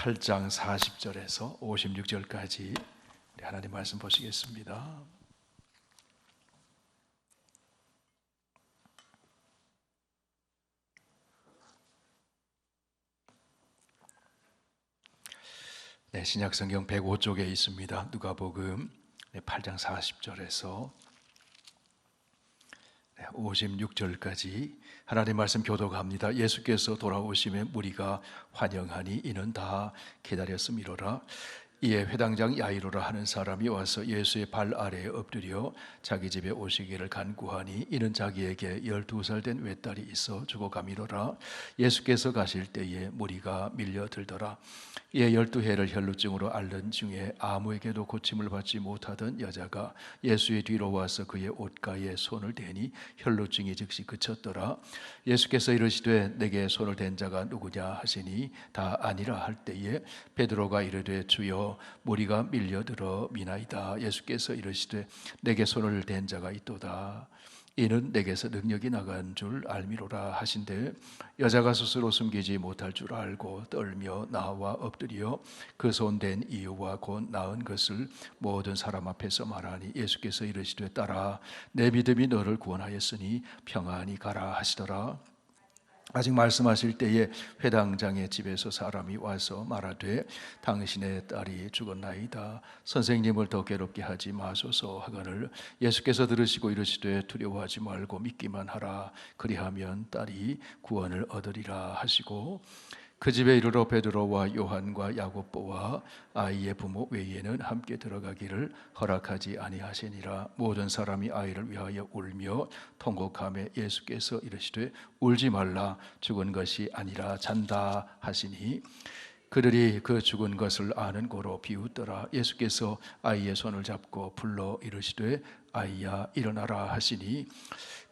8장 40절에서 56절까지 하나님 말씀 보시겠습니다. 네, 신약성경 105쪽에 있습니다. 누가복음 8장 40절에서 56절까지 하나님 말씀 교독합니다. 예수께서 돌아오심에 무리가 환영하니 이는 다 기다렸음이로라. 이에 회당장 야이로라 하는 사람이 와서 예수의 발 아래에 엎드려 자기 집에 오시기를 간구하니 이는 자기에게 12살 된 외딸이 있어 죽어가미로라. 예수께서 가실 때에 무리가 밀려들더라. 이에 12해를 혈루증으로 앓는 중에 아무에게도 고침을 받지 못하던 여자가 예수의 뒤로 와서 그의 옷가에 손을 대니 혈루증이 즉시 그쳤더라. 예수께서 이르시되 내게 손을 댄 자가 누구냐 하시니 다 아니라 할 때에 베드로가 이르되 주여 무리가 밀려들어 미나이다. 예수께서 이르시되 내게 손을 댄 자가 있도다. 이는 내게서 능력이 나간 줄 알미로라 하신대 여자가 스스로 숨기지 못할 줄 알고 떨며 나와 엎드려 그 손 댄 이유와 곧 나은 것을 모든 사람 앞에서 말하니 예수께서 이르시되 딸아 내 믿음이 너를 구원하였으니 평안히 가라 하시더라. 아직 말씀하실 때에 회당장의 집에서 사람이 와서 말하되 당신의 딸이 죽었나이다. 선생님을 더 괴롭게 하지 마소서 하거늘 예수께서 들으시고 이르시되 두려워하지 말고 믿기만 하라. 그리하면 딸이 구원을 얻으리라 하시고 그 집에 이르러 베드로와 요한과 야고보와 아이의 부모 외에는 함께 들어가기를 허락하지 아니하시니라. 모든 사람이 아이를 위하여 울며 통곡하며 예수께서 이르시되 울지 말라. 죽은 것이 아니라 잔다 하시니 그들이 그 죽은 것을 아는 고로 비웃더라. 예수께서 아이의 손을 잡고 불러 이르시되 아이야 일어나라 하시니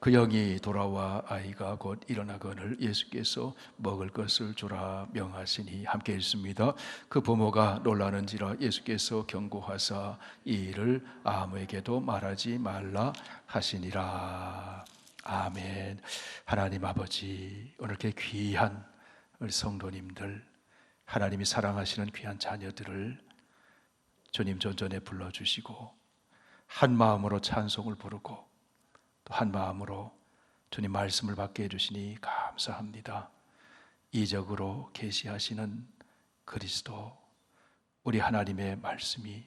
그 영이 돌아와 아이가 곧 일어나거늘 예수께서 먹을 것을 주라 명하시니 함께 읽습니다. 그 부모가 놀라는지라 예수께서 경고하사 이 일을 아무에게도 말하지 말라 하시니라. 아멘. 하나님 아버지, 오늘 이렇게 귀한 우리 성도님들, 하나님이 사랑하시는 귀한 자녀들을 주님 전전에 불러주시고 한 마음으로 찬송을 부르고 또 한 마음으로 주님 말씀을 받게 해주시니 감사합니다. 이적으로 계시하시는 그리스도, 우리 하나님의 말씀이,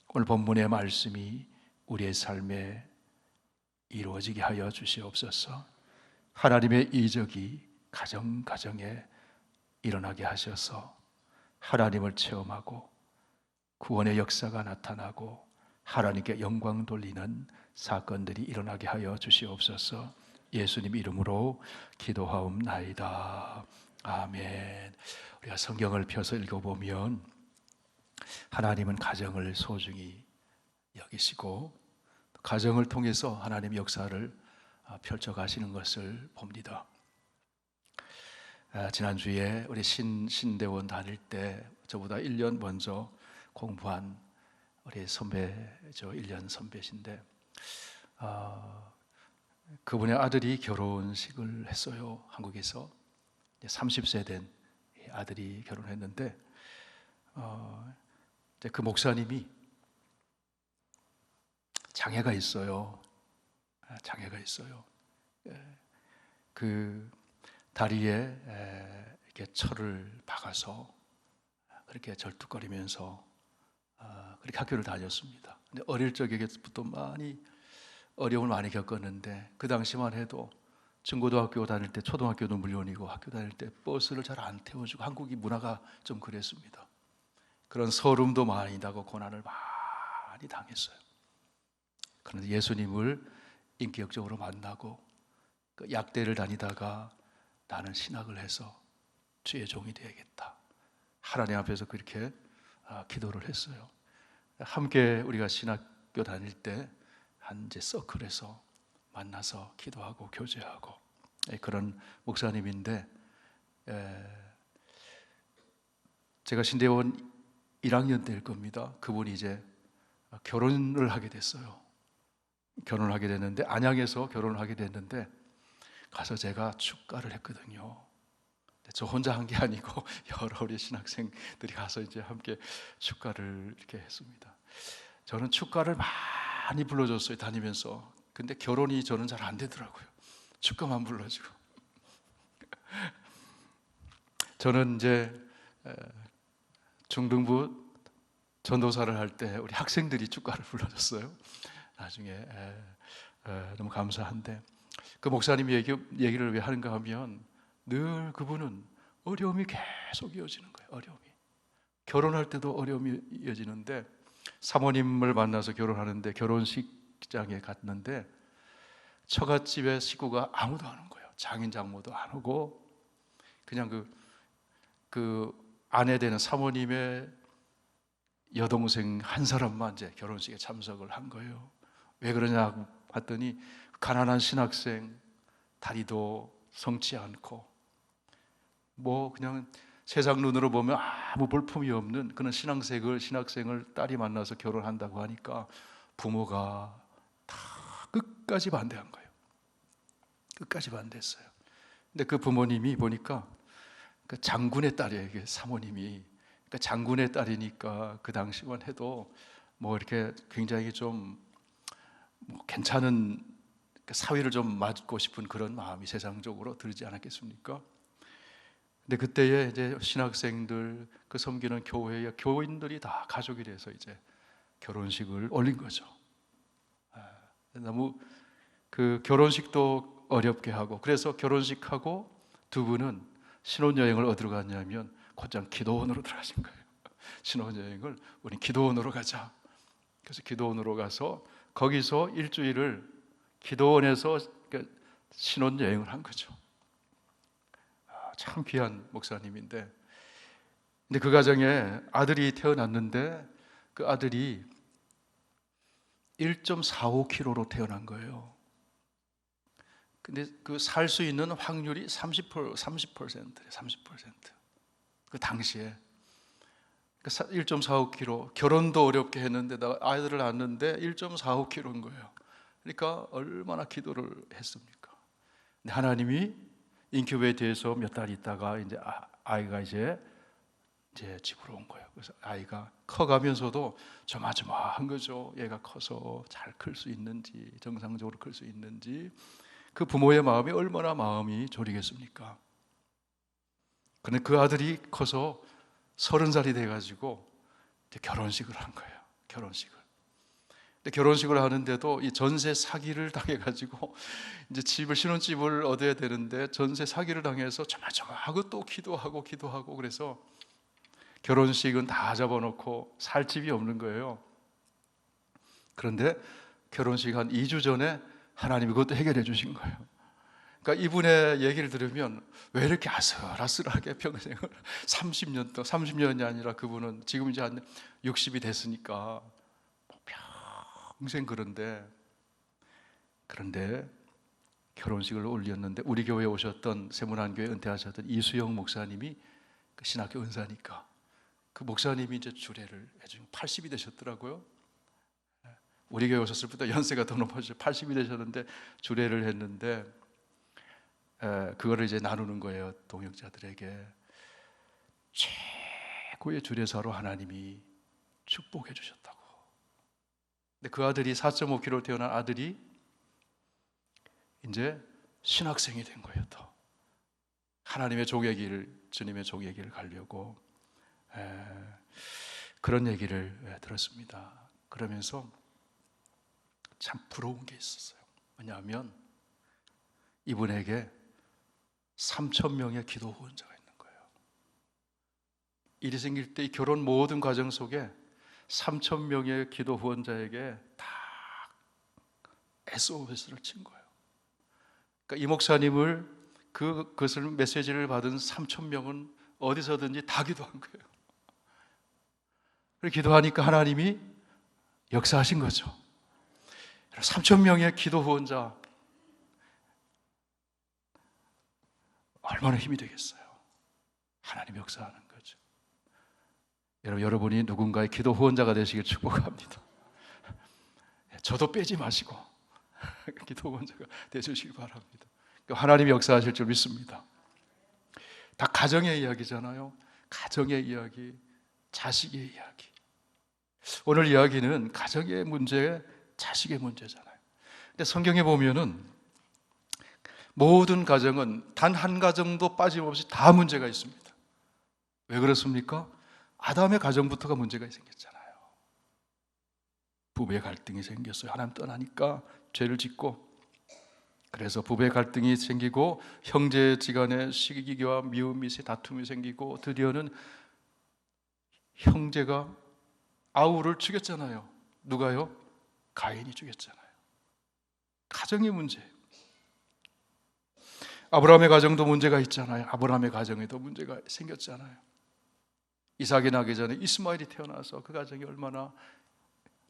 오늘 본문의 말씀이 우리의 삶에 이루어지게 하여 주시옵소서. 하나님의 이적이 가정가정에 일어나게 하셔서 하나님을 체험하고 구원의 역사가 나타나고 하나님께 영광 돌리는 사건들이 일어나게 하여 주시옵소서. 예수님 이름으로 기도하옵나이다. 아멘. 우리가 성경을 펴서 읽어보면 하나님은 가정을 소중히 여기시고 가정을 통해서 하나님의 역사를 펼쳐가시는 것을 봅니다. 지난주에 우리 신대원 다닐 때 저보다 1년 먼저 공부한 우리 선배죠. 1년 선배신데 그분의 아들이 결혼식을 했어요. 한국에서 30세 된 아들이 결혼했는데 그 목사님이 장애가 있어요. 장애가 있어요. 그 다리에 이렇게 철을 박아서 그렇게 절뚝거리면서 그렇게 학교를 다녔습니다. 근데 어릴 적에부터 많이 어려움을 많이 겪었는데 그 당시만 해도 중고등학교 다닐 때 초등학교도 물론이고 학교 다닐 때 버스를 잘 안 태워주고 한국이 문화가 좀 그랬습니다. 그런 서름도 많이 나고 고난을 많이 당했어요. 그런데 예수님을 인격적으로 만나고 그 약대를 다니다가 나는 신학을 해서 주의 종이 되야겠다. 하나님 앞에서 그렇게 기도를 했어요. 함께 우리가 신학교 다닐 때 한 서클에서 만나서 기도하고 교제하고 그런 목사님인데 제가 신대원 1학년 때일 겁니다. 그분이 이제 결혼을 하게 됐어요. 결혼을 하게 됐는데 안양에서 결혼을 하게 됐는데 가서 제가 축가를 했거든요. 저 혼자 한 게 아니고 여러 우리 신학생들이 가서 이제 함께 축가를 이렇게 했습니다. 저는 축가를 많이 불러줬어요, 다니면서. 근데 결혼이 저는 잘 안 되더라고요. 축가만 불러주고. 저는 이제 중등부 전도사를 할 때 우리 학생들이 축가를 불러줬어요. 나중에 너무 감사한데, 그 목사님이 얘기를 왜 하는가 하면 늘 그분은 어려움이 계속 이어지는 거예요. 어려움이. 결혼할 때도 어려움이 이어지는데, 사모님을 만나서 결혼하는데 결혼식장에 갔는데 처갓집에 식구가 아무도 안 온 거예요. 장인 장모도 안 오고 그냥 그 아내 되는 사모님의 여동생 한 사람만 이제 결혼식에 참석을 한 거예요. 왜 그러냐 봤더니 가난한 신학생, 다리도 성치 않고 뭐 그냥 세상 눈으로 보면 아무 볼품이 없는 그런 신학생을 딸이 만나서 결혼한다고 하니까 부모가 다 끝까지 반대한 거예요. 끝까지 반대했어요. 근데 그 부모님이 보니까 그 장군의 딸이에요. 이게 사모님이. 그러니까 장군의 딸이니까 그 당시만 해도 뭐 이렇게 굉장히 좀뭐 괜찮은 사위를 좀 맞고 싶은 그런 마음이 세상적으로 들지 않았겠습니까? 근데 그때에 이제 신학생들, 그 섬기는 교회의 교인들이 다 가족이 돼서 이제 결혼식을 올린 거죠. 너무 그 결혼식도 어렵게 하고, 그래서 결혼식하고 두 분은 신혼여행을 어디로 갔냐면 곧장 기도원으로 들어가신 거예요. 신혼여행을 우리 기도원으로 가자. 그래서 기도원으로 가서 거기서 일주일을 기도원에서 신혼여행을 한 거죠. 참 귀한 목사님인데, 근데 그 가정에 아들이 태어났는데 그 아들이 1.45kg로 태어난 거예요. 근데 그 살 수 있는 확률이 30%예요. 30%. 그 당시에 1.45kg, 결혼도 어렵게 했는데 아이들을 낳았는데 1.45kg인 거예요. 그러니까 얼마나 기도를 했습니까? 근데 하나님이 인큐베이터에서 몇 달 있다가 이제 아이가 이제 집으로 온 거예요. 그래서 아이가 커가면서도 조마조마한 거죠. 얘가 커서 잘 클 수 있는지, 정상적으로 클 수 있는지. 그 부모의 마음이 얼마나 마음이 졸이겠습니까? 그런데 그 아들이 커서 30살이 돼가지고 결혼식을 한 거예요. 결혼식을. 근데 결혼식을 하는데도 이 전세 사기를 당해가지고 이제 신혼집을 얻어야 되는데 전세 사기를 당해서 조마조마하고 또 기도하고 그래서 결혼식은 다 잡아놓고 살 집이 없는 거예요. 그런데 결혼식 한 2주 전에 하나님이 그것도 해결해 주신 거예요. 그러니까 이분의 얘기를 들으면 왜 이렇게 아슬아슬하게 평생을 30년이 아니라 그분은 지금 이제 한 60이 됐으니까 평생 그런데 결혼식을 올렸는데 우리 교회에 오셨던 세문안교회 은퇴하셨던 이수영 목사님이 그 신학교 은사니까 그 목사님이 이제 주례를 해주고 80이 되셨더라고요. 우리 교회 오셨을 때보다 연세가 더 높아지죠. 80이 되셨는데 주례를 했는데 그거를 이제 나누는 거예요. 동역자들에게. 최고의 주례사로 하나님이 축복해 주셨다고. 근데 그 아들이 4.5kg 태어난 아들이 이제 신학생이 된 거예요. 또 하나님의 종의 길, 주님의 종의 길을 가려고 그런 얘기를 들었습니다. 그러면서 참 부러운 게 있었어요. 왜냐하면 이분에게 3,000명의 기도 후원자가 있는 거예요. 일이 생길 때 이 결혼 모든 과정 속에 3,000명의 기도 후원자에게 다 SOS를 친 거예요. 그러니까 이 목사님을 그것을 메시지를 받은 3,000명은 어디서든지 다 기도한 거예요. 그렇게 기도하니까 하나님이 역사하신 거죠. 3,000명의 기도 후원자 얼마나 힘이 되겠어요. 하나님 역사하는 거죠. 여러분이 누군가의 기도 후원자가 되시길 축복합니다. 저도 빼지 마시고 기도 후원자가 되시길 바랍니다. 하나님 역사하실 줄 믿습니다. 다 가정의 이야기잖아요. 가정의 이야기, 자식의 이야기. 오늘 이야기는 가정의 문제, 자식의 문제잖아요. 근데 성경에 보면은 모든 가정은 단 한 가정도 빠짐없이 다 문제가 있습니다. 왜 그렇습니까? 아담의 가정부터가 문제가 생겼잖아요. 부부의 갈등이 생겼어요. 하나님 떠나니까 죄를 짓고, 그래서 부부의 갈등이 생기고 형제지간의 시기와 미움이 다툼이 생기고, 드디어는 형제가 아우를 죽였잖아요. 누가요? 가인이 죽였잖아요. 가정의 문제. 아브라함의 가정도 문제가 있잖아요. 아브라함의 가정에도 문제가 생겼잖아요. 이삭이 나기 전에 이스마엘이 태어나서 그 가정이 얼마나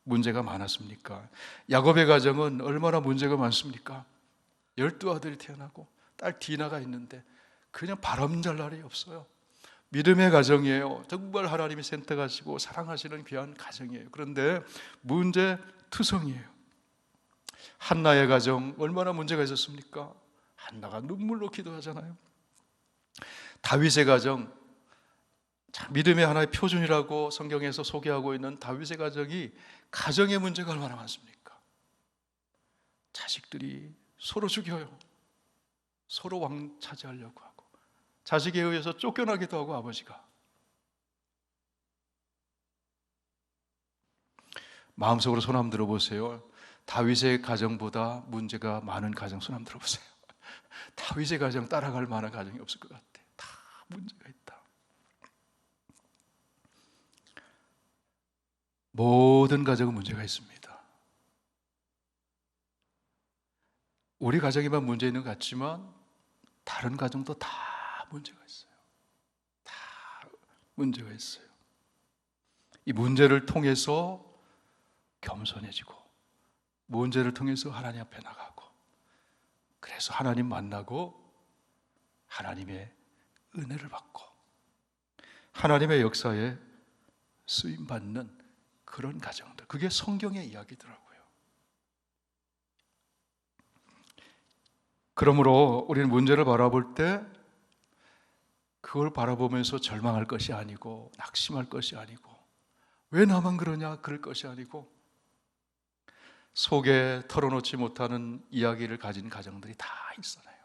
문제가 많았습니까? 야곱의 가정은 얼마나 문제가 많습니까? 12아들이 태어나고 딸 디나가 있는데 그냥 바람잘 날이 없어요. 믿음의 가정이에요. 정말 하나님이 선택하시고 사랑하시는 귀한 가정이에요. 그런데 문제 투성이에요. 한나의 가정 얼마나 문제가 있었습니까? 한나가 눈물로 기도하잖아요. 다윗의 가정, 믿음의 하나의 표준이라고 성경에서 소개하고 있는 다윗의 가정이 가정의 문제가 얼마나 많습니까? 자식들이 서로 죽여요. 서로 왕 차지하려고 하고, 자식에 의해서 쫓겨나기도 하고, 아버지가. 마음속으로 손 한번 들어보세요. 다윗의 가정보다 문제가 많은 가정 손 한번 들어보세요. 다윗의 가정 따라갈 만한 가정이 없을 것 같아. 다 문제가 있다. 모든 가정은 문제가 있습니다. 우리 가정에만 문제 있는 것 같지만 다른 가정도 다 문제가 있어요. 다 문제가 있어요. 이 문제를 통해서 겸손해지고, 문제를 통해서 하나님 앞에 나가고, 그래서 하나님 만나고 하나님의 은혜를 받고 하나님의 역사에 쓰임받는 그런 가정들, 그게 성경의 이야기더라고요. 그러므로 우리는 문제를 바라볼 때 그걸 바라보면서 절망할 것이 아니고, 낙심할 것이 아니고, 왜 나만 그러냐 그럴 것이 아니고, 속에 털어놓지 못하는 이야기를 가진 가정들이 다 있잖아요.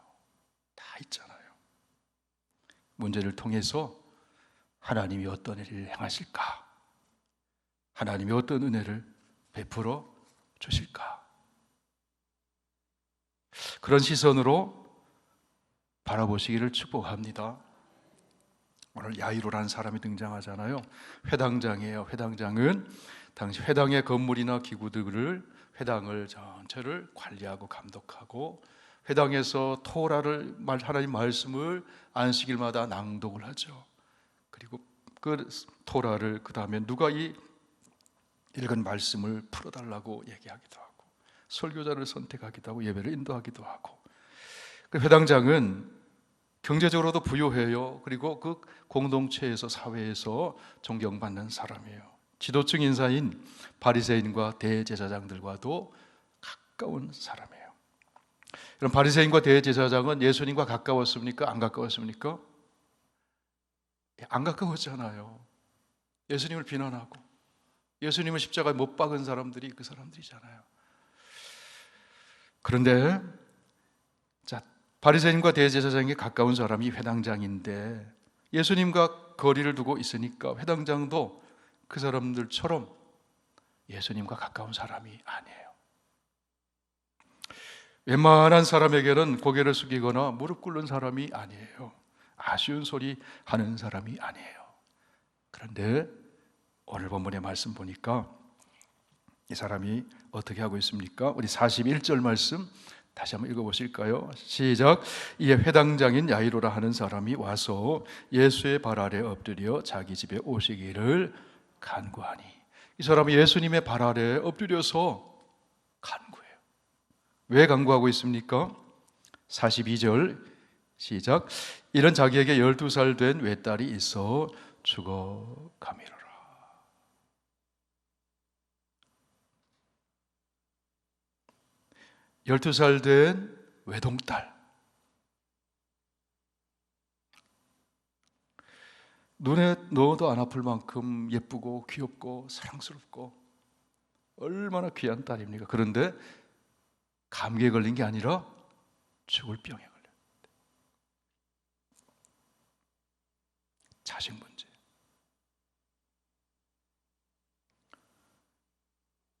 다 있잖아요. 문제를 통해서 하나님이 어떤 일을 행하실까? 하나님이 어떤 은혜를 베풀어 주실까? 그런 시선으로 바라보시기를 축복합니다. 오늘 야이로라는 사람이 등장하잖아요. 회당장이에요. 회당장은 당시 회당의 건물이나 기구들을, 회당을 전체를 관리하고 감독하고, 회당에서 토라를, 하나님 말씀을 안식일마다 낭독을 하죠. 그리고 그 토라를 그 다음에 누가 이 읽은 말씀을 풀어달라고 얘기하기도 하고, 설교자를 선택하기도 하고, 예배를 인도하기도 하고. 그 회당장은 경제적으로도 부유해요. 그리고 그 공동체에서, 사회에서 존경받는 사람이에요. 지도층 인사인 바리새인과 대제사장들과도 가까운 사람이에요. 그럼 바리새인과 대제사장은 예수님과 가까웠습니까? 안 가까웠습니까? 안 가까웠잖아요. 예수님을 비난하고 예수님을 십자가에 못 박은 사람들이 그 사람들이잖아요. 그런데 바리새인과 대제사장에 가까운 사람이 회당장인데, 예수님과 거리를 두고 있으니까 회당장도 그 사람들처럼 예수님과 가까운 사람이 아니에요. 웬만한 사람에게는 고개를 숙이거나 무릎 꿇는 사람이 아니에요. 아쉬운 소리 하는 사람이 아니에요. 그런데 오늘 본문의 말씀 보니까 이 사람이 어떻게 하고 있습니까? 우리 41절 말씀 다시 한번 읽어보실까요? 시작. 이에 회당장인 야이로라 하는 사람이 와서 예수의 발 아래 엎드려 자기 집에 오시기를 간구하니. 이 사람이 예수님의 발 아래 엎드려서 간구해요. 왜 간구하고 있습니까? 42절 시작. 이런 자기에게 12살 된 외딸이 있어 죽어가미로라. 12살 된 외동딸. 눈에 넣어도 안 아플 만큼 예쁘고 귀엽고 사랑스럽고 얼마나 귀한 딸입니까? 그런데 감기에 걸린 게 아니라 죽을 병에 걸렸는데, 자식 문제.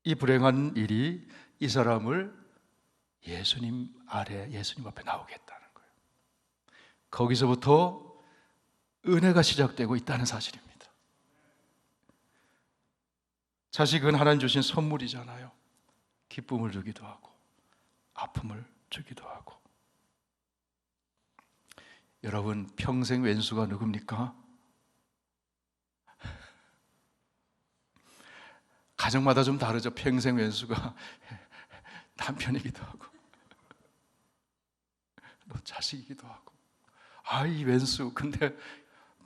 이 불행한 일이 이 사람을 예수님 아래, 예수님 앞에 나오게 했다는 거예요. 거기서부터 은혜가 시작되고 있다는 사실입니다. 자식은 하나님 주신 선물이잖아요. 기쁨을 주기도 하고 아픔을 주기도 하고. 여러분, 평생 왼수가 누굽니까? 가정마다 좀 다르죠. 평생 왼수가 남편이기도 하고 또 자식이기도 하고. 이 왼수. 근데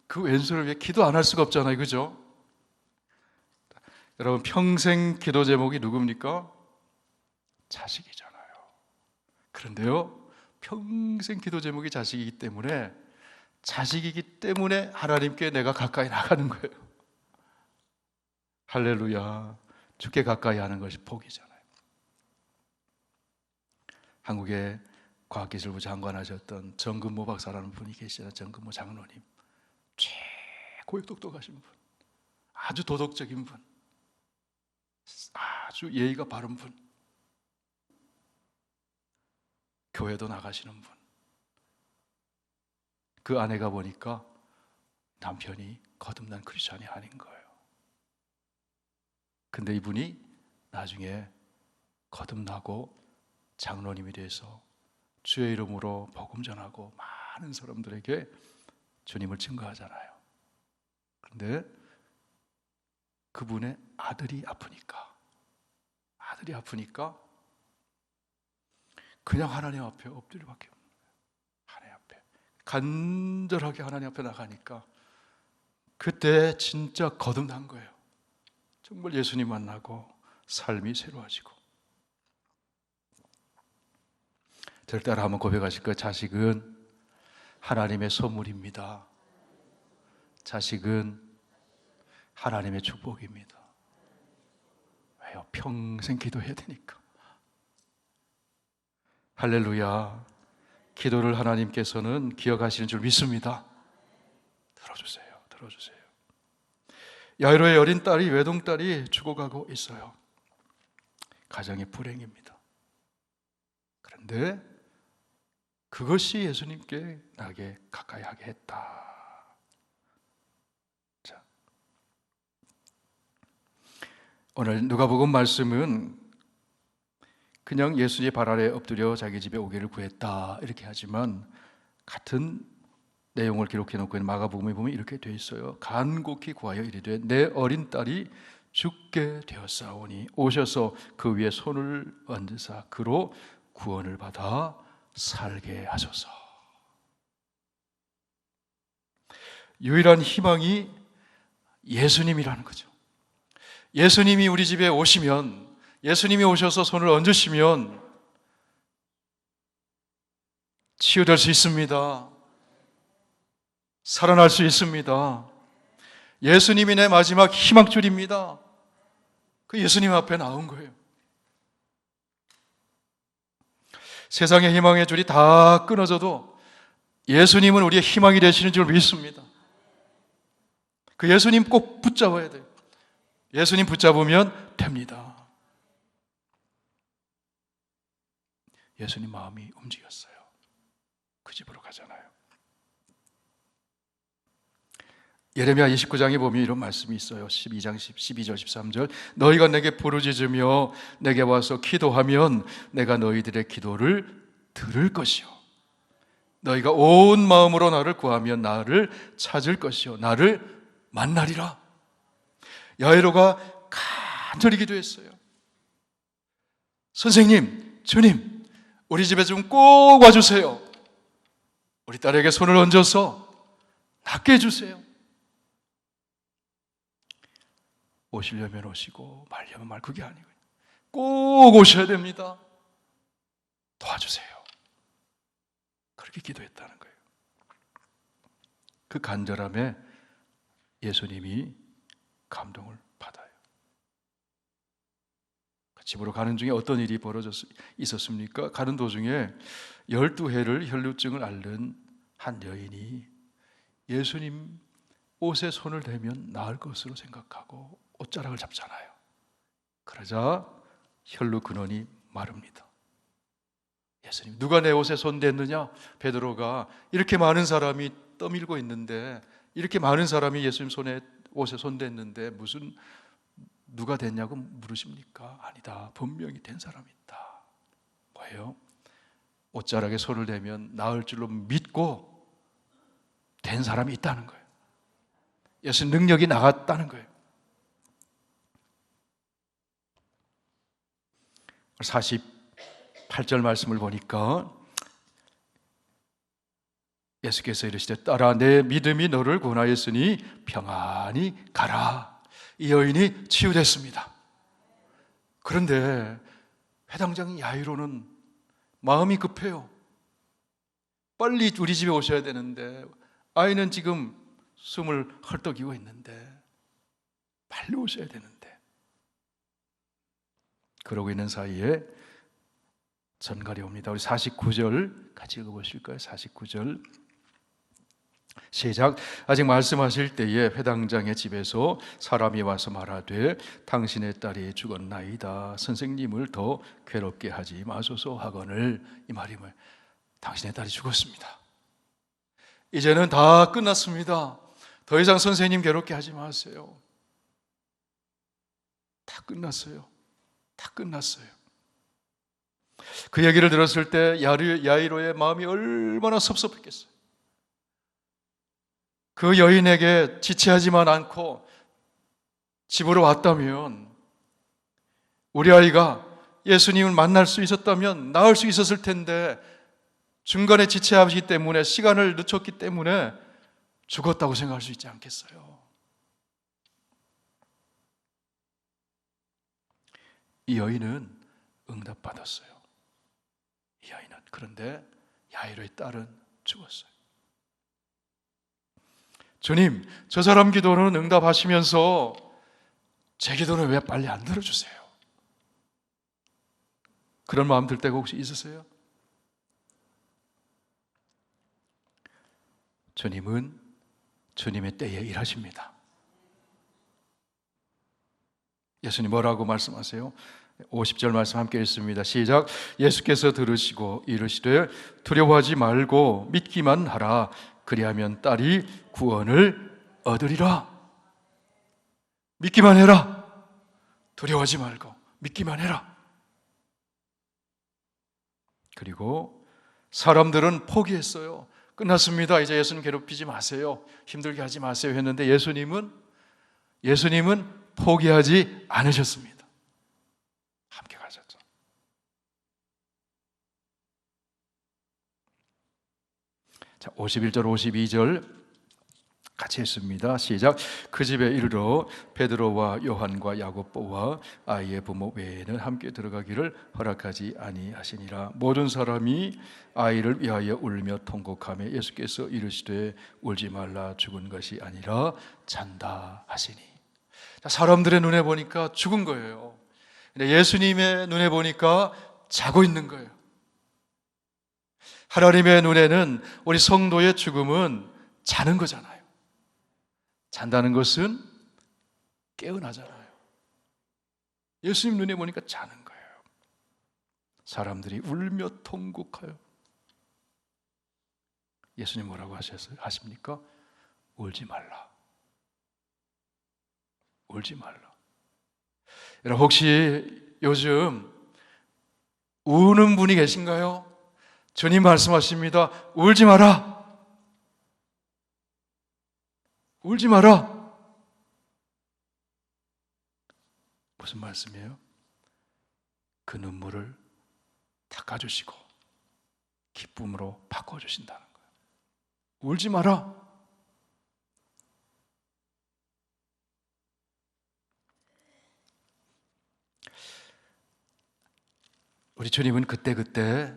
그 왼수를 위해 기도 안 할 수가 없잖아요. 그죠? 여러분, 평생 기도 제목이 누굽니까? 자식이잖아요. 그런데요, 평생 기도 제목이 자식이기 때문에, 자식이기 때문에 하나님께 내가 가까이 나가는 거예요. 할렐루야. 주께 가까이 하는 것이 복이잖아요. 한국의 과학기술부 장관하셨던 정근모 박사라는 분이 계시잖아요. 정근모 장로님. 최고의 똑똑하신 분, 아주 도덕적인 분, 아주 예의가 바른 분, 교회도 나가시는 분. 그 아내가 보니까 남편이 거듭난 크리스찬이 아닌 거예요. 근데 이분이 나중에 거듭나고 장로님이 돼서 주의 이름으로 복음 전하고 많은 사람들에게 주님을 증거하잖아요. 그런데 그분의 아들이 아프니까 그냥 하나님 앞에 엎드릴 밖에 없는 거예요. 하나님 앞에 간절하게 하나님 앞에 나가니까 그때 진짜 거듭난 거예요. 정말 예수님 만나고 삶이 새로워지고. 저를 따라 한번 고백하실 거예요. 자식은 하나님의 선물입니다. 자식은 하나님의 축복입니다. 왜요? 평생 기도해야 되니까. 할렐루야. 기도를 하나님께서는 기억하시는 줄 믿습니다. 들어주세요. 야이로의 어린 딸이, 외동딸이 죽어가고 있어요. 가정의 불행입니다. 그런데 그것이 예수님께 나에게 가까이 하게 했다. 자, 오늘 누가복음 말씀은 그냥 예수의 발 아래 엎드려 자기 집에 오기를 구했다 이렇게 하지만, 같은 내용을 기록해 놓고 있는 마가복음에 보면 이렇게 되어 있어요. 간곡히 구하여 이르되 내 어린 딸이 죽게 되었사오니 오셔서 그 위에 손을 얹으사 그로 구원을 받아 살게 하소서. 유일한 희망이 예수님이라는 거죠. 예수님이 우리 집에 오시면, 예수님이 오셔서 손을 얹으시면 치유될 수 있습니다. 살아날 수 있습니다. 예수님이 내 마지막 희망줄입니다. 그 예수님 앞에 나온 거예요. 세상의 희망의 줄이 다 끊어져도 예수님은 우리의 희망이 되시는 줄 믿습니다. 그 예수님 꼭 붙잡아야 돼요. 예수님 붙잡으면 됩니다. 예수님 마음이 움직였어요. 그 집으로 가잖아요. 예레미야 29장에 보면 이런 말씀이 있어요. 12장 12절 13절 너희가 내게 부르짖으며 내게 와서 기도하면 내가 너희들의 기도를 들을 것이요 너희가 온 마음으로 나를 구하면 나를 찾을 것이요 나를 만나리라. 야이로가 간절히 기도했어요. 선생님, 주님, 우리 집에 좀 꼭 와주세요. 우리 딸에게 손을 얹어서 낫게 해주세요. 오시려면 오시고 말려면 말, 그게 아니고요. 꼭 오셔야 됩니다. 도와주세요. 그렇게 기도했다는 거예요. 그 간절함에 예수님이 감동을 받아요. 집으로 가는 중에 어떤 일이 있었습니까? 가는 도중에 12해를 혈루증을 앓는 한 여인이 예수님 옷에 손을 대면 나을 것으로 생각하고 옷자락을 잡잖아요. 그러자 혈루 근원이 마릅니다. 예수님, 누가 내 옷에 손 댔느냐? 베드로가 이렇게 많은 사람이 떠밀고 있는데, 이렇게 많은 사람이 예수님 옷에 손 댔는데 무슨 누가 됐냐고 물으십니까? 아니다, 분명히 된 사람이 있다. 뭐예요? 옷자락에 손을 대면 나을 줄로 믿고 된 사람이 있다는 거예요. 예수 능력이 나갔다는 거예요. 48절 말씀을 보니까 예수께서 이르시되 딸아 내 믿음이 너를 구원하였으니 평안히 가라. 이 여인이 치유됐습니다. 그런데 회당장 야이로는 마음이 급해요. 빨리 우리 집에 오셔야 되는데 아이는 지금 숨을 헐떡이고 있는데 빨리 오셔야 되는데, 그러고 있는 사이에 전갈이 옵니다. 우리 49절 같이 읽어보실까요? 49절 시작. 아직 말씀하실 때에 회당장의 집에서 사람이 와서 말하되 당신의 딸이 죽었나이다. 선생님을 더 괴롭게 하지 마소서 하거늘. 이 말이 뭐예요? 당신의 딸이 죽었습니다. 이제는 다 끝났습니다. 더 이상 선생님 괴롭게 하지 마세요. 다 끝났어요. 다 끝났어요. 그 얘기를 들었을 때 야이로의 마음이 얼마나 섭섭했겠어요. 그 여인에게 지체하지만 않고 집으로 왔다면, 우리 아이가 예수님을 만날 수 있었다면 나을 수 있었을 텐데 중간에 지체하기 때문에, 시간을 늦췄기 때문에 죽었다고 생각할 수 있지 않겠어요? 이 여인은 응답받았어요. 이 여인은. 그런데 야이로의 딸은 죽었어요. 주님, 저 사람 기도는 응답하시면서 제 기도는 왜 빨리 안 들어주세요? 그런 마음 들 때가 혹시 있으세요? 주님은 주님의 때에 일하십니다. 예수님 뭐라고 말씀하세요? 50절 말씀 함께 읽습니다. 시작. 예수께서 들으시고 이르시되 두려워하지 말고 믿기만 하라. 그리하면 딸이 구원을 얻으리라. 믿기만 해라. 두려워하지 말고 믿기만 해라. 그리고 사람들은 포기했어요. 끝났습니다. 이제 예수님 괴롭히지 마세요. 힘들게 하지 마세요 했는데 예수님은 포기하지 않으셨습니다. 함께 가셨죠. 자, 51절 52절 같이 했습니다. 시작. 그 집에 이르러 베드로와 요한과 야고보와 아이의 부모 외에는 함께 들어가기를 허락하지 아니하시니라. 모든 사람이 아이를 위하여 울며 통곡하며 예수께서 이르시되 울지 말라, 죽은 것이 아니라 잔다 하시니. 자, 사람들의 눈에 보니까 죽은 거예요. 근데 예수님의 눈에 보니까 자고 있는 거예요. 하나님의 눈에는 우리 성도의 죽음은 자는 거잖아요. 잔다는 것은 깨어나잖아요. 예수님 눈에 보니까 자는 거예요. 사람들이 울며 통곡하여. 예수님 뭐라고 하십니까? 울지 말라. 울지 말라. 여러분 혹시 요즘 우는 분이 계신가요? 주님 말씀하십니다. 울지 마라. 울지 마라. 무슨 말씀이에요? 그 눈물을 닦아주시고 기쁨으로 바꿔주신다는 거예요. 울지 마라. 우리 주님은 그때그때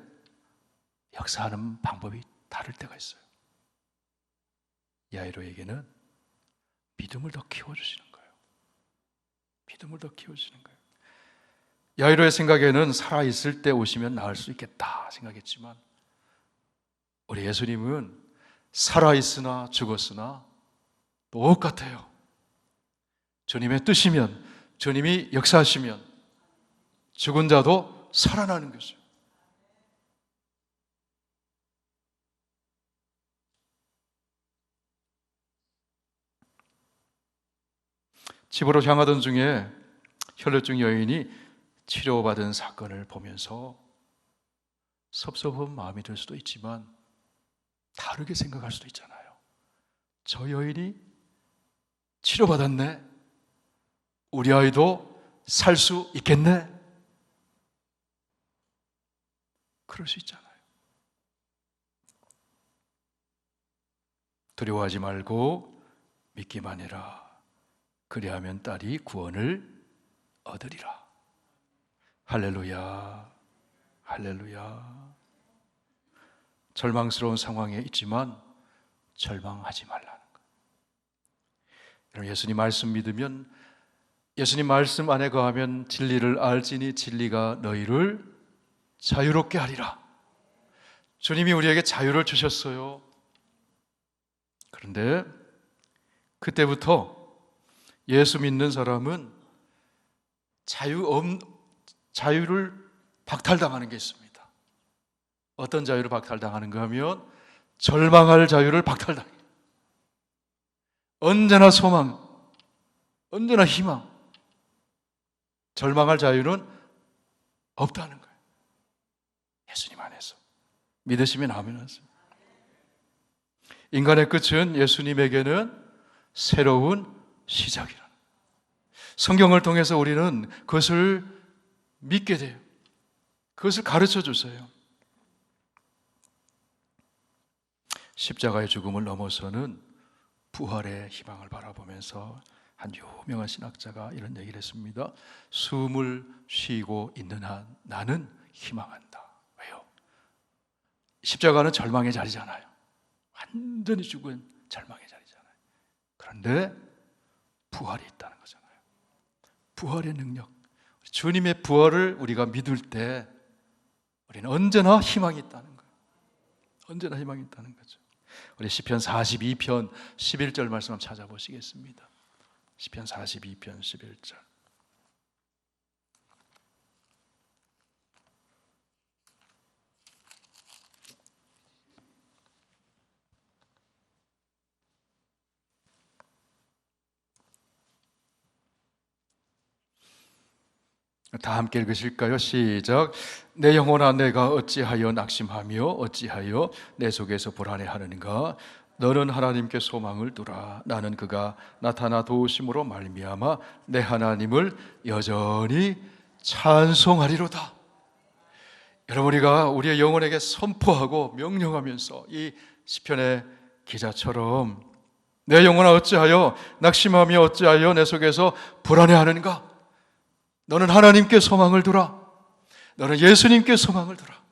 역사하는 방법이 다를 때가 있어요. 야이로에게는 믿음을 더 키워주시는 거예요. 믿음을 더 키워주시는 거예요. 야이로의 생각에는 살아있을 때 오시면 나을 수 있겠다 생각했지만 우리 예수님은 살아있으나 죽었으나 똑같아요. 주님의 뜻이면, 주님이 역사하시면 죽은 자도 살아나는 것이죠. 집으로 향하던 중에 혈루증 여인이 치료받은 사건을 보면서 섭섭한 마음이 들 수도 있지만 다르게 생각할 수도 있잖아요. 저 여인이 치료받았네. 우리 아이도 살 수 있겠네. 그럴 수 있잖아요. 두려워하지 말고 믿기만 해라. 그리하면 딸이 구원을 얻으리라. 할렐루야, 할렐루야. 절망스러운 상황에 있지만 절망하지 말라는 거예요. 여러분, 예수님 말씀 믿으면, 예수님 말씀 안에 거하면 진리를 알지니 진리가 너희를 자유롭게 하리라. 주님이 우리에게 자유를 주셨어요. 그런데 그때부터 예수 믿는 사람은 자유를 박탈당하는 게 있습니다. 어떤 자유를 박탈당하는가 하면 절망할 자유를 박탈당해요. 언제나 소망, 언제나 희망, 절망할 자유는 없다는 거예요. 예수님 안에서 믿으시면 아멘 하세요. 인간의 끝은 예수님에게는 새로운 시작이라는, 성경을 통해서 우리는 그것을 믿게 돼요. 그것을 가르쳐 주세요. 십자가의 죽음을 넘어서는 부활의 희망을 바라보면서 한 유명한 신학자가 이런 얘기를 했습니다. 숨을 쉬고 있는 한 나는 희망한다. 왜요? 십자가는 절망의 자리잖아요. 완전히 죽은 절망의 자리잖아요. 그런데 부활이 있다는 거잖아요. 부활의 능력, 주님의 부활을 우리가 믿을 때 우리는 언제나 희망이 있다는 거예요. 언제나 희망이 있다는 거죠. 우리 시편 42편 11절 말씀 한번 찾아보시겠습니다. 시편 42편 11절. 다 함께 읽으실까요? 시작. 내 영혼아, 내가 어찌하여 낙심하며 어찌하여 내 속에서 불안해하는가? 너는 하나님께 소망을 두라. 나는 그가 나타나 도우심으로 말미암아 내 하나님을 여전히 찬송하리로다. 여러분, 우리가 우리의 영혼에게 선포하고 명령하면서 이 시편의 기자처럼 내 영혼아 어찌하여 낙심하며 어찌하여 내 속에서 불안해하는가? 너는 하나님께 소망을 두라. 너는 예수님께 소망을 두라.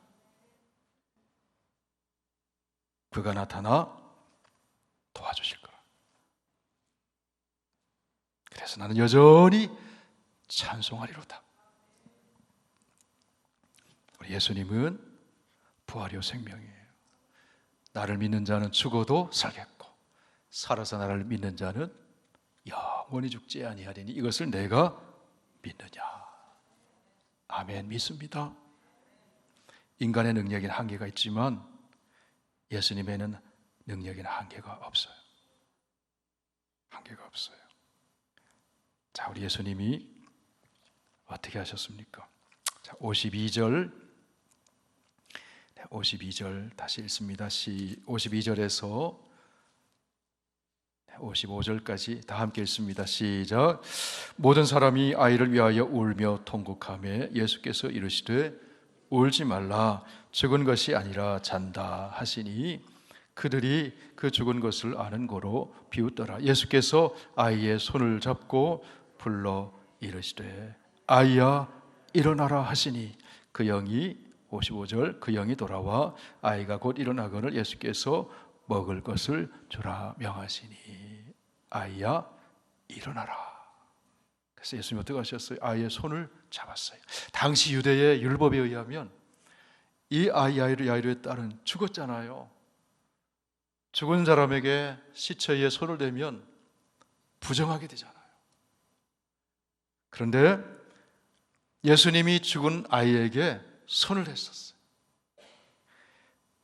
그가 나타나 도와주실 거라. 그래서 나는 여전히 찬송하리로다. 우리 예수님은 부활이요 생명이에요. 나를 믿는 자는 죽어도 살겠고 살아서 나를 믿는 자는 영원히 죽지 아니하리니 이것을 내가 믿느냐? 아멘. 믿습니다. 인간의 능력에는 한계가 있지만 예수님에는 능력에는 한계가 없어요. 한계가 없어요. 자, 우리 예수님이 어떻게 하셨습니까? 자, 52절 다시 읽습니다. 52절에서 55절까지 다 함께 읽습니다. 시작. 모든 사람이 아이를 위하여 울며 통곡하며 예수께서 이르시되 울지 말라, 죽은 것이 아니라 잔다 하시니 그들이 그 죽은 것을 아는 고로 비웃더라. 예수께서 아이의 손을 잡고 불러 이르시되 아이야 일어나라 하시니 그 영이 55절 그 영이 돌아와 아이가 곧 일어나거늘 예수께서 먹을 것을 주라 명하시니 아이야 일어나라. 그래서 예수님 어떻게 하셨어요? 아이의 손을 잡았어요. 당시 유대의 율법에 의하면 이 야이로의 딸은 죽었잖아요. 죽은 사람에게 시체에 손을 대면 부정하게 되잖아요. 그런데 예수님이 죽은 아이에게 손을 댔었어요.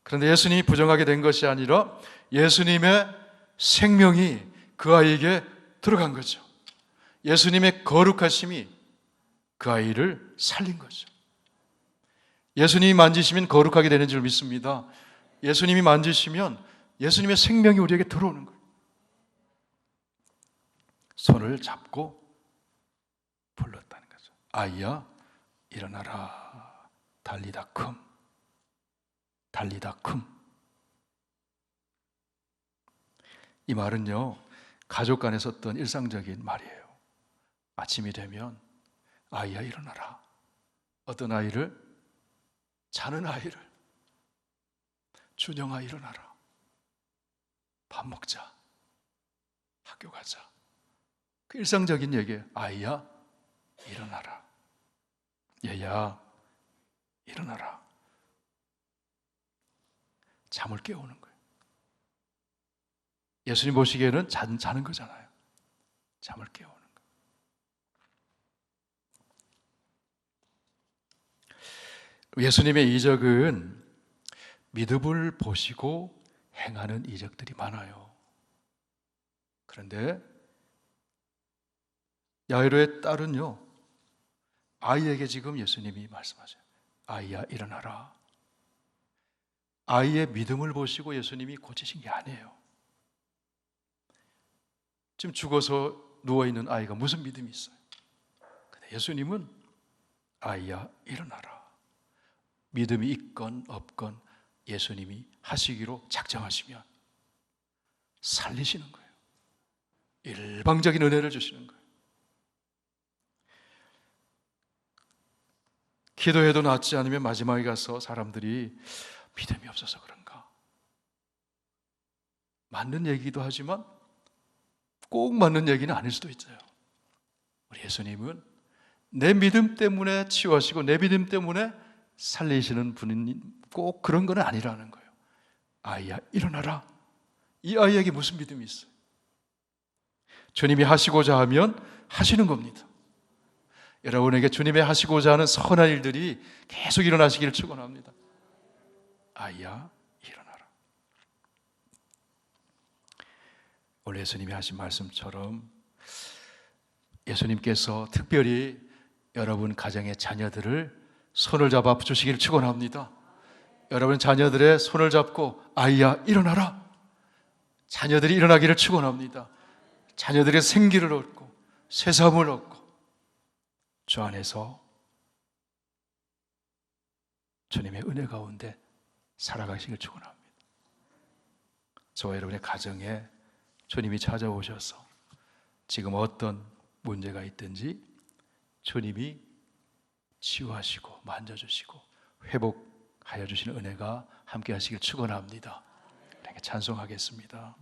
그런데 예수님이 부정하게 된 것이 아니라 예수님의 생명이 그 아이에게 들어간 거죠. 예수님의 거룩하심이 그 아이를 살린 거죠. 예수님이 만지시면 거룩하게 되는 줄 믿습니다. 예수님이 만지시면 예수님의 생명이 우리에게 들어오는 거예요. 손을 잡고 불렀다는 거죠. 아이야, 일어나라. 달리다 쿰. 달리다 쿰. 이 말은요, 가족 간에 썼던 일상적인 말이에요. 아침이 되면 아이야, 일어나라. 어떤 아이를? 자는 아이를. 준영아, 일어나라. 밥 먹자. 학교 가자. 그 일상적인 얘기예요. 아이야, 일어나라. 얘야, 일어나라. 잠을 깨우는 거예요. 예수님 보시기에는 자는 거잖아요. 잠을 깨우는 거예요. 예수님의 이적은 믿음을 보시고 행하는 이적들이 많아요. 그런데 야이로의 딸은요, 아이에게 지금 예수님이 말씀하세요. 아이야, 일어나라. 아이의 믿음을 보시고 예수님이 고치신 게 아니에요. 지금 죽어서 누워있는 아이가 무슨 믿음이 있어요? 근데 예수님은 아이야, 일어나라. 믿음이 있건 없건 예수님이 하시기로 작정하시면 살리시는 거예요. 일방적인 은혜를 주시는 거예요. 기도해도 낫지 않으면 마지막에 가서 사람들이 믿음이 없어서 그런가? 맞는 얘기도 하지만 꼭 맞는 얘기는 아닐 수도 있어요. 우리 예수님은 내 믿음 때문에 치유하시고 내 믿음 때문에 살리시는 분이 꼭 그런 건 아니라는 거예요. 아이야, 일어나라. 이 아이에게 무슨 믿음이 있어요? 주님이 하시고자 하면 하시는 겁니다. 여러분에게 주님의 하시고자 하는 선한 일들이 계속 일어나시기를 축원합니다. 아이야, 일어나라. 오늘 예수님이 하신 말씀처럼 예수님께서 특별히 여러분 가정의 자녀들을 손을 잡아 주시기를 축원합니다. 여러분 자녀들의 손을 잡고 아이야, 일어나라. 자녀들이 일어나기를 축원합니다. 자녀들의 생기를 얻고 새삼을 얻고 주 안에서 주님의 은혜 가운데 살아가시길 축원합니다. 저와 여러분의 가정에 주님이 찾아오셔서 지금 어떤 문제가 있든지 주님이 치유하시고 만져주시고 회복하여 주시는 은혜가 함께 하시길 축원합니다. 찬송하겠습니다.